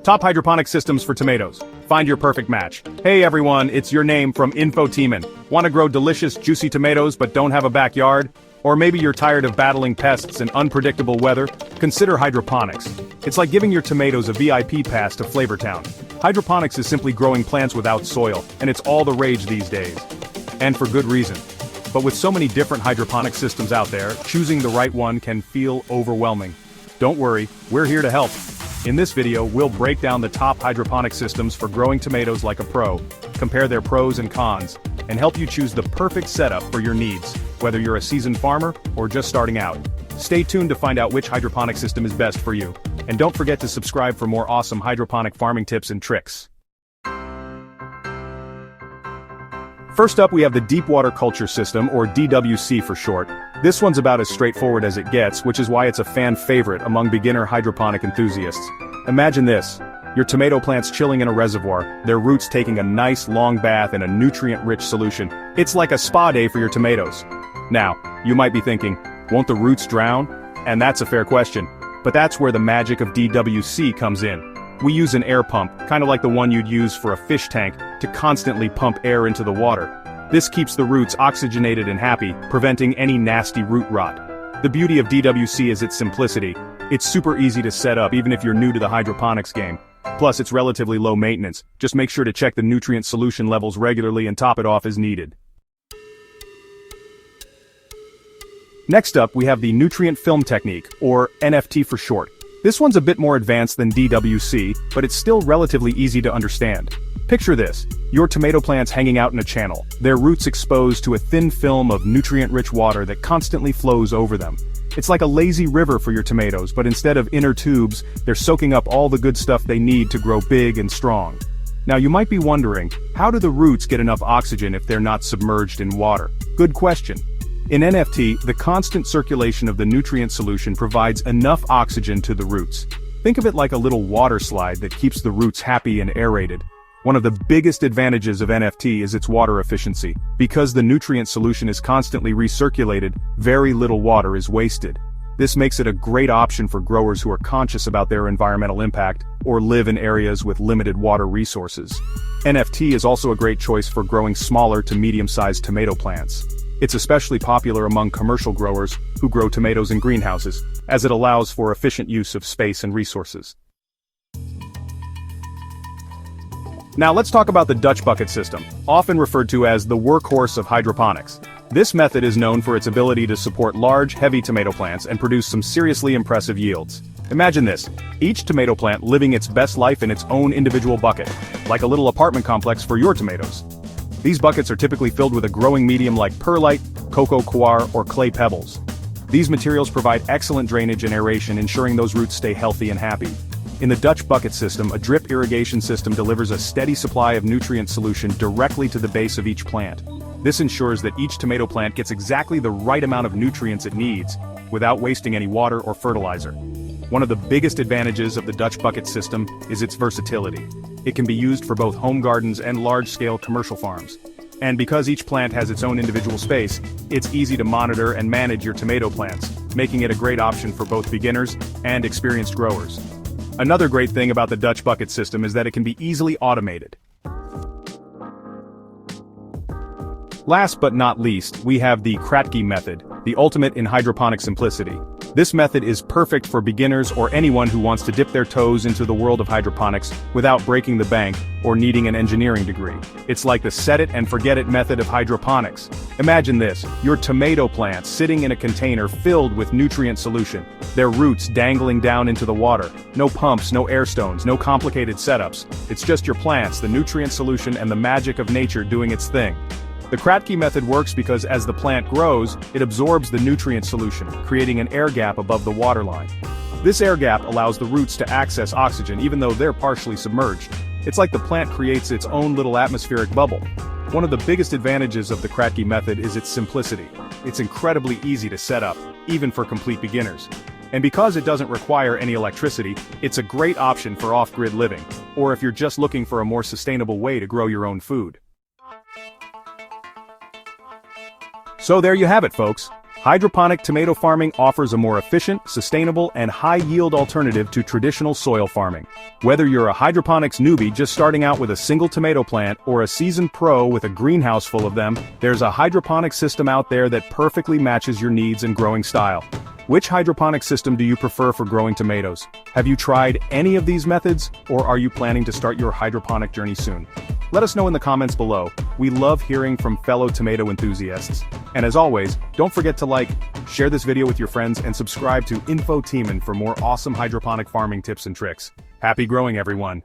Top hydroponic systems for tomatoes. Find your perfect match. Hey everyone, it's your name from Infoteamin. Want to grow delicious, juicy tomatoes but don't have a backyard? Or maybe you're tired of battling pests and unpredictable weather? Consider hydroponics. It's like giving your tomatoes a VIP pass to Flavortown. Hydroponics is simply growing plants without soil, and it's all the rage these days. And for good reason. But with so many different hydroponic systems out there, choosing the right one can feel overwhelming. Don't worry, we're here to help. In this video, we'll break down the top hydroponic systems for growing tomatoes like a pro, compare their pros and cons, and help you choose the perfect setup for your needs, whether you're a seasoned farmer or just starting out. Stay tuned to find out which hydroponic system is best for you. And don't forget to subscribe for more awesome hydroponic farming tips and tricks. First up, we have the Deep Water Culture System, or DWC for short. This one's about as straightforward as it gets, which is why it's a fan favorite among beginner hydroponic enthusiasts. Imagine this: your tomato plants chilling in a reservoir, their roots taking a nice long bath in a nutrient-rich solution. It's like a spa day for your tomatoes. Now, you might be thinking, won't the roots drown? And that's a fair question. But that's where the magic of DWC comes in. We use an air pump, kind of like the one you'd use for a fish tank, to constantly pump air into the water. This keeps the roots oxygenated and happy, preventing any nasty root rot. The beauty of DWC is its simplicity. It's super easy to set up even if you're new to the hydroponics game. Plus, it's relatively low maintenance. Just make sure to check the nutrient solution levels regularly and top it off as needed. Next up, we have the Nutrient Film Technique, or NFT for short. This one's a bit more advanced than DWC, but it's still relatively easy to understand. Picture this: your tomato plants hanging out in a channel, their roots exposed to a thin film of nutrient-rich water that constantly flows over them. It's like a lazy river for your tomatoes, but instead of inner tubes, they're soaking up all the good stuff they need to grow big and strong. Now you might be wondering, how do the roots get enough oxygen if they're not submerged in water? Good question. In NFT, the constant circulation of the nutrient solution provides enough oxygen to the roots. Think of it like a little water slide that keeps the roots happy and aerated. One of the biggest advantages of NFT is its water efficiency. Because the nutrient solution is constantly recirculated, very little water is wasted. This makes it a great option for growers who are conscious about their environmental impact or live in areas with limited water resources. NFT is also a great choice for growing smaller to medium-sized tomato plants. It's especially popular among commercial growers who grow tomatoes in greenhouses, as it allows for efficient use of space and resources. Now let's talk about the Dutch bucket system, often referred to as the workhorse of hydroponics. This method is known for its ability to support large, heavy tomato plants and produce some seriously impressive yields. Imagine this: each tomato plant living its best life in its own individual bucket, like a little apartment complex for your tomatoes. These buckets are typically filled with a growing medium like perlite, cocoa coir, or clay pebbles. These materials provide excellent drainage and aeration, ensuring those roots stay healthy and happy. In the Dutch bucket system, a drip irrigation system delivers a steady supply of nutrient solution directly to the base of each plant. This ensures that each tomato plant gets exactly the right amount of nutrients it needs, without wasting any water or fertilizer. One of the biggest advantages of the Dutch bucket system is its versatility. It can be used for both home gardens and large-scale commercial farms. And because each plant has its own individual space, it's easy to monitor and manage your tomato plants, making it a great option for both beginners and experienced growers. Another great thing about the Dutch bucket system is that it can be easily automated. Last but not least, we have the Kratky method, the ultimate in hydroponic simplicity. This method is perfect for beginners or anyone who wants to dip their toes into the world of hydroponics without breaking the bank or needing an engineering degree. It's like the set-it-and-forget-it method of hydroponics. Imagine this: your tomato plants sitting in a container filled with nutrient solution, their roots dangling down into the water. No pumps, no air stones, no complicated setups. It's just your plants, the nutrient solution, and the magic of nature doing its thing. The Kratky method works because as the plant grows, it absorbs the nutrient solution, creating an air gap above the water line. This air gap allows the roots to access oxygen even though they're partially submerged. It's like the plant creates its own little atmospheric bubble. One of the biggest advantages of the Kratky method is its simplicity. It's incredibly easy to set up, even for complete beginners. And because it doesn't require any electricity, it's a great option for off-grid living, or if you're just looking for a more sustainable way to grow your own food. So there you have it, folks. Hydroponic tomato farming offers a more efficient, sustainable, and high-yield alternative to traditional soil farming. Whether you're a hydroponics newbie just starting out with a single tomato plant or a seasoned pro with a greenhouse full of them, there's a hydroponic system out there that perfectly matches your needs and growing style. Which hydroponic system do you prefer for growing tomatoes? Have you tried any of these methods, or are you planning to start your hydroponic journey soon? Let us know in the comments below. We love hearing from fellow tomato enthusiasts. And as always, don't forget to like, share this video with your friends, and subscribe to Infoteamin' for more awesome hydroponic farming tips and tricks. Happy growing, everyone!